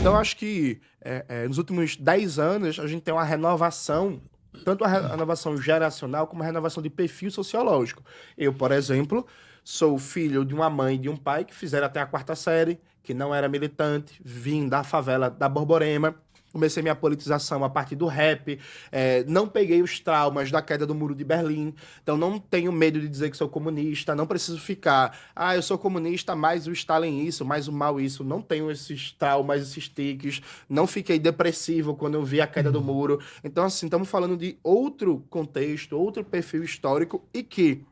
Então, acho que nos últimos 10 anos a gente tem uma renovação, tanto a renovação geracional como a renovação de perfil sociológico. Eu, por exemplo, sou filho de uma mãe e de um pai que fizeram até a 4ª série, que não era militante, vim da favela da Borborema, comecei minha politização a partir do rap, não peguei os traumas da queda do Muro de Berlim, então não tenho medo de dizer que sou comunista, não preciso ficar, eu sou comunista, mais o Stalin isso, mais o Mao isso, não tenho esses traumas, esses tiques, não fiquei depressivo quando eu vi a queda do muro. Então, assim, estamos falando de outro contexto, outro perfil histórico e que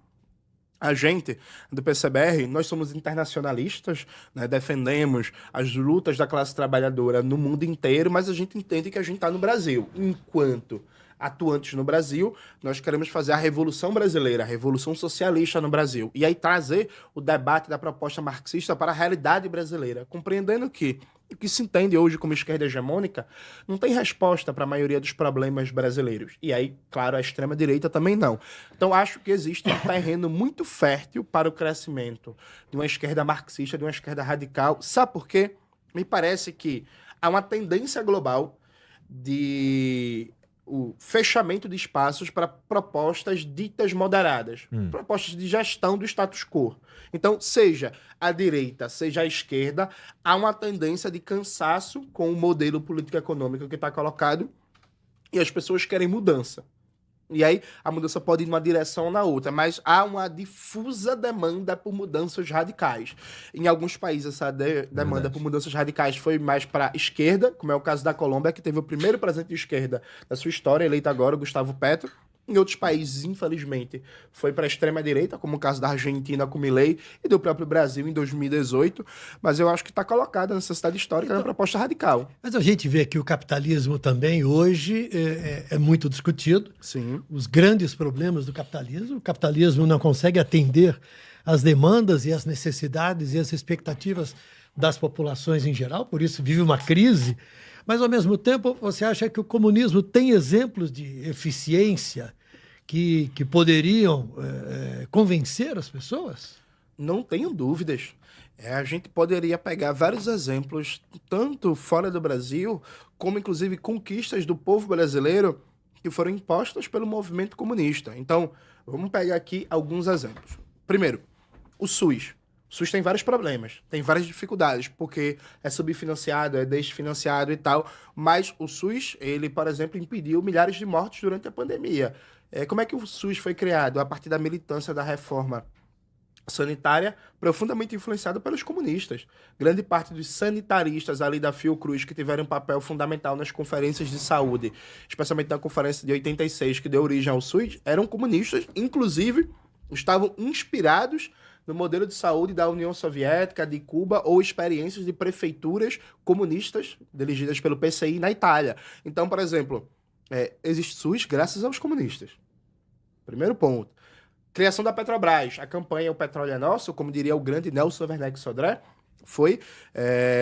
a gente, do PCBR, nós somos internacionalistas, né, defendemos as lutas da classe trabalhadora no mundo inteiro, mas a gente entende que a gente está no Brasil. Enquanto atuantes no Brasil, nós queremos fazer a Revolução Brasileira, a Revolução Socialista no Brasil. E aí trazer o debate da proposta marxista para a realidade brasileira, compreendendo que o que se entende hoje como esquerda hegemônica não tem resposta para a maioria dos problemas brasileiros. E aí, claro, a extrema-direita também não. Então, acho que existe um terreno muito fértil para o crescimento de uma esquerda marxista, de uma esquerda radical. Sabe por quê? Me parece que há uma tendência global de o fechamento de espaços para propostas ditas moderadas, propostas de gestão do status quo. Então, seja a direita, seja a esquerda, há uma tendência de cansaço com o modelo político-econômico que está colocado e as pessoas querem mudança. E aí a mudança pode ir numa direção ou na outra, mas há uma difusa demanda por mudanças radicais. Em alguns países essa demanda por mudanças radicais foi mais para a esquerda, como é o caso da Colômbia, que teve o primeiro presidente de esquerda da sua história, eleito agora, o Gustavo Petro. Em outros países, infelizmente, foi para a extrema-direita, como o caso da Argentina com Milei e do próprio Brasil em 2018. Mas eu acho que está colocada a necessidade histórica da proposta radical. Mas a gente vê que o capitalismo também hoje é muito discutido. Sim. Os grandes problemas do capitalismo. O capitalismo não consegue atender às demandas e às necessidades e às expectativas das populações em geral, por isso vive uma crise. Mas, ao mesmo tempo, você acha que o comunismo tem exemplos de eficiência que poderiam convencer as pessoas? Não tenho dúvidas. A gente poderia pegar vários exemplos, tanto fora do Brasil, como inclusive conquistas do povo brasileiro que foram impostas pelo movimento comunista. Então, vamos pegar aqui alguns exemplos. Primeiro, o SUS. O SUS tem vários problemas, tem várias dificuldades, porque é subfinanciado, é desfinanciado e tal, mas o SUS, ele, por exemplo, impediu milhares de mortes durante a pandemia. Como é que o SUS foi criado? A partir da militância da reforma sanitária, profundamente influenciada pelos comunistas. Grande parte dos sanitaristas ali da Fiocruz, que tiveram um papel fundamental nas conferências de saúde, especialmente na conferência de 86, que deu origem ao SUS, eram comunistas, inclusive estavam inspirados no modelo de saúde da União Soviética, de Cuba, ou experiências de prefeituras comunistas dirigidas pelo PCI na Itália. Então, por exemplo, existe SUS graças aos comunistas. Primeiro ponto. Criação da Petrobras. A campanha O Petróleo é Nosso, como diria o grande Nelson Werneck Sodré, foi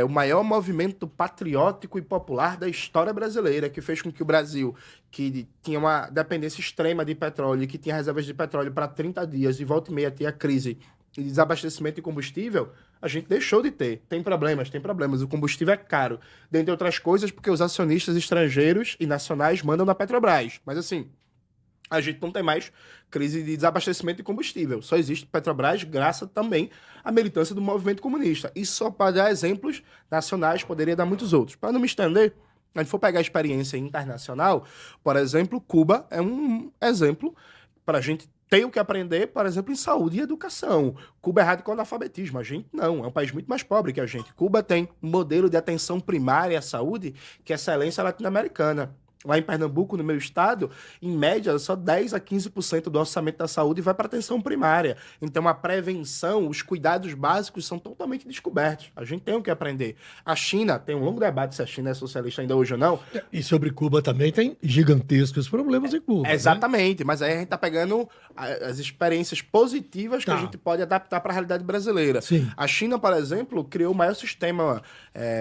o maior movimento patriótico e popular da história brasileira, que fez com que o Brasil, que tinha uma dependência extrema de petróleo, que tinha reservas de petróleo para 30 dias, e volta e meia tinha crise e desabastecimento de combustível, a gente deixou de ter. Tem problemas. O combustível é caro. Dentre outras coisas, porque os acionistas estrangeiros e nacionais mandam na Petrobras. Mas assim, a gente não tem mais crise de desabastecimento de combustível. Só existe Petrobras graças também à militância do movimento comunista. E só para dar exemplos nacionais, poderia dar muitos outros. Para não me estender, se a gente for pegar a experiência internacional, por exemplo, Cuba é um exemplo para a gente ter o que aprender, por exemplo, em saúde e educação. Cuba é radical no analfabetismo, a gente não, é um país muito mais pobre que a gente. Cuba tem um modelo de atenção primária à saúde que é excelência latino-americana. Lá em Pernambuco, no meu estado, em média, só 10 a 15% do orçamento da saúde vai para atenção primária. Então, a prevenção, os cuidados básicos são totalmente descobertos. A gente tem o que aprender. A China, tem um longo debate se a China é socialista ainda hoje ou não. E sobre Cuba também tem gigantescos problemas em Cuba. Exatamente, né? Mas aí a gente está pegando as experiências positivas que a gente pode adaptar para a realidade brasileira. Sim. A China, por exemplo, criou o maior sistema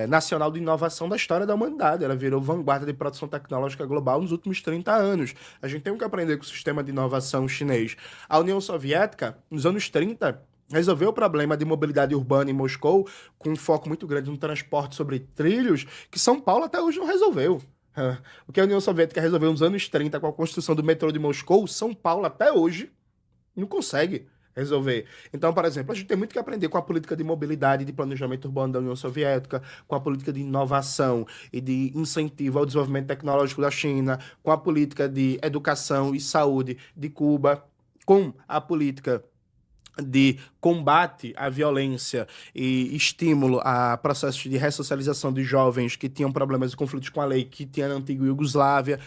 nacional de inovação da história da humanidade. Ela virou vanguarda de produção tecnológica global nos últimos 30 anos. A gente tem que aprender com o sistema de inovação chinês. A União Soviética, nos anos 30, resolver o problema de mobilidade urbana em Moscou com um foco muito grande no transporte sobre trilhos, que São Paulo até hoje não resolveu. O que a União Soviética resolveu nos anos 30 com a construção do metrô de Moscou, São Paulo até hoje não consegue resolver. Então, por exemplo, a gente tem muito que aprender com a política de mobilidade e de planejamento urbano da União Soviética, com a política de inovação e de incentivo ao desenvolvimento tecnológico da China, com a política de educação e saúde de Cuba, com a política de combate à violência e estímulo a processos de ressocialização de jovens que tinham problemas e conflitos com a lei que tinha na antiga Iugoslávia.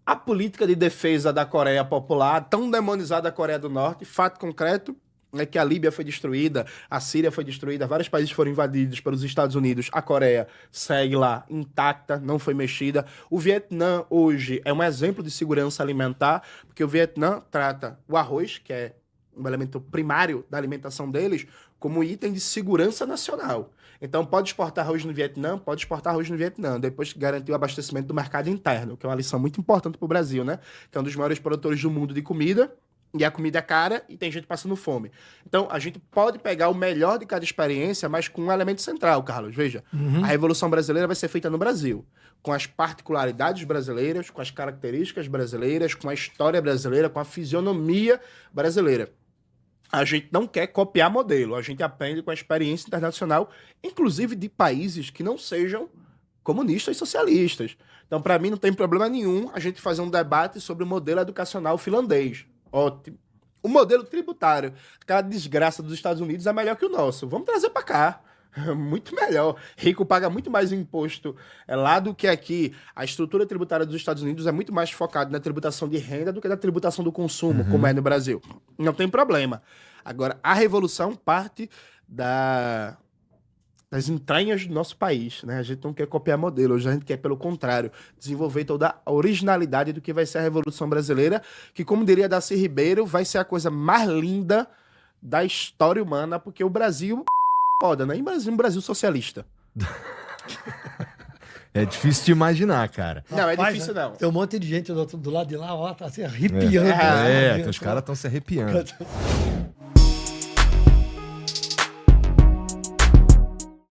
A política de defesa da Coreia Popular, tão demonizada a Coreia do Norte, fato concreto é que a Líbia foi destruída, a Síria foi destruída, vários países foram invadidos pelos Estados Unidos, a Coreia segue lá intacta, não foi mexida. O Vietnã hoje é um exemplo de segurança alimentar, porque o Vietnã trata o arroz, que é um elemento primário da alimentação deles, como item de segurança nacional. Então, pode exportar arroz no Vietnã, depois que garantir o abastecimento do mercado interno, que é uma lição muito importante para o Brasil, né? Que é um dos maiores produtores do mundo de comida, e a comida é cara e tem gente passando fome. Então, a gente pode pegar o melhor de cada experiência, mas com um elemento central, Carlos. Veja, a Revolução Brasileira vai ser feita no Brasil, com as particularidades brasileiras, com as características brasileiras, com a história brasileira, com a fisionomia brasileira. A gente não quer copiar modelo, a gente aprende com a experiência internacional, inclusive de países que não sejam comunistas e socialistas. Então, para mim, não tem problema nenhum a gente fazer um debate sobre o modelo educacional finlandês. Ótimo. O modelo tributário, aquela desgraça dos Estados Unidos, é melhor que o nosso. Vamos trazer para cá. Muito melhor. Rico paga muito mais imposto lá do que aqui. A estrutura tributária dos Estados Unidos é muito mais focada na tributação de renda do que na tributação do consumo, como é no Brasil. Não tem problema. Agora, a revolução parte das entranhas do nosso país, né? A gente não quer copiar modelo, a gente quer, pelo contrário, desenvolver toda a originalidade do que vai ser a Revolução Brasileira, que, como diria Darcy Ribeiro, vai ser a coisa mais linda da história humana, porque o Brasil foda, né? Um Brasil socialista. É difícil de imaginar, cara. Não, é Rapaz, difícil não. Tem um monte de gente do lado de lá, ó, tá se arrepiando. Os caras estão se arrepiando.